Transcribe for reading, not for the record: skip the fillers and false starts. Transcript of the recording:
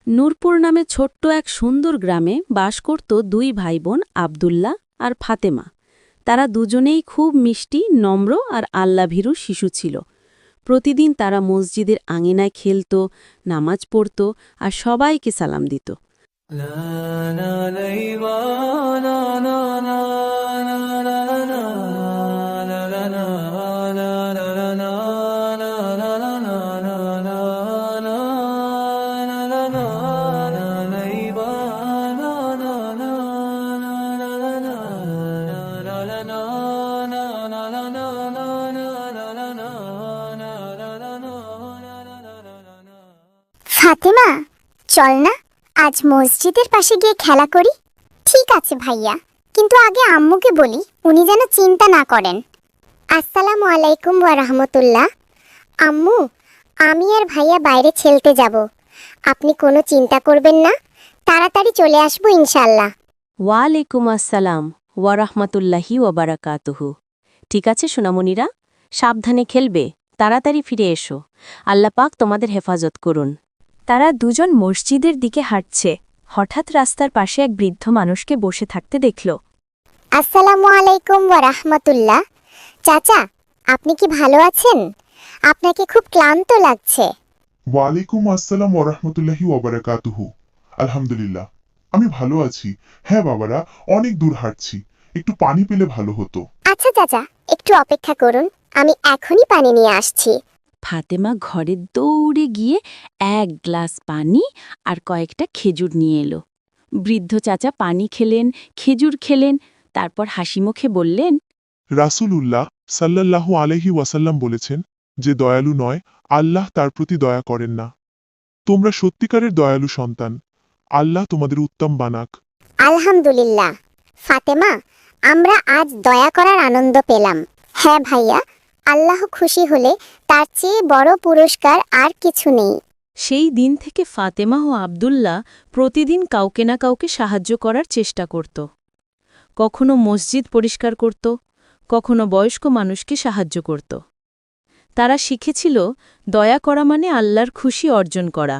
নূরপুর নামে ছোট্ট এক সুন্দর গ্রামে বাস করত দুই ভাইবোন আবদুল্লাহ আর ফাতেমা। তারা দুজনেই খুব মিষ্টি, নম্র আর আল্লাভীরু শিশু ছিল। প্রতিদিন তারা মসজিদের আঙিনায় খেলত, নামাজ পড়ত আর সবাইকে সালাম দিত। ফাতেমা, চল না আজ মসজিদের পাশে গিয়ে খেলা করি। ঠিক আছে ভাইয়া, কিন্তু আগে আম্মুকে বলি, উনি যেন চিন্তা না করেন। আসসালামু আলাইকুম ওয়া রাহমাতুল্লাহ। আম্মু, আমি আর ভাইয়া বাইরে খেলতে যাব, আপনি কোনো চিন্তা করবেন না, তাড়াতাড়ি চলে আসবো ইনশাআল্লাহ। ওয়ালাইকুম আসসালাম ওয়ারাহমাতুল্লাহি ওয়াবারাকাতুহু। ঠিক আছে সোনামণিরা, সাবধানে খেলবে, তাড়াতাড়ি ফিরে এসো। আল্লাহ পাক তোমাদের হেফাজত করুন। তারা দুজন মসজিদের দিকে হাঁটছে। হঠাৎ রাস্তার পাশে এক বৃদ্ধ মানুষকে বসে থাকতে দেখল। আসসালামু আলাইকুম ওয়া রাহমাতুল্লাহ। চাচা, আপনি কি ভালো আছেন? আপনাকে খুব ক্লান্ত লাগছে। ওয়ালাইকুম আসসালাম ওরহমতুল্লাহি ওবরাকাতুহু। আলহামদুলিল্লাহ, আমি ভালো আছি। হ্যাঁ বাবারা, অনেক দূর হাঁটছি, একটু পানি পেলে ভালো হতো। আচ্ছা চাচা, একটু অপেক্ষা করুন, আমি এখনই পানি নিয়ে আসছি। ফাতেমা ঘরে দৌড়ে গিয়ে এক গ্লাস পানি আর কয়েকটা খেজুর নিয়ে এলো। বৃদ্ধ চাচা পানি খেলেন, খেজুর খেলেন, তারপর হাসিমুখে বললেন, রাসূলুল্লাহ সাল্লাল্লাহু আলাইহি ওয়াসাল্লাম বলেছেন, যে দয়ালু নয়, আল্লাহ তার প্রতি দয়া করেন না। তোমরা সত্যিকারের দয়ালু সন্তান, আল্লাহ তোমাদের উত্তম বানাক। আলহামদুলিল্লাহ। ফাতেমা, আমরা আজ দয়া করার আনন্দ পেলাম। হ্যাঁ ভাইয়া, আল্লাহ খুশি হলে তার চেয়ে বড় পুরস্কার আর কিছু নেই। সেই দিন থেকে ফাতেমা ও আবদুল্লাহ প্রতিদিন কাউকে না কাউকে সাহায্য করার চেষ্টা করত। কখনো মসজিদ পরিষ্কার করত, কখনো বয়স্ক মানুষকে সাহায্য করত। তারা শিখেছিল দয়া করা মানে আল্লাহর খুশি অর্জন করা।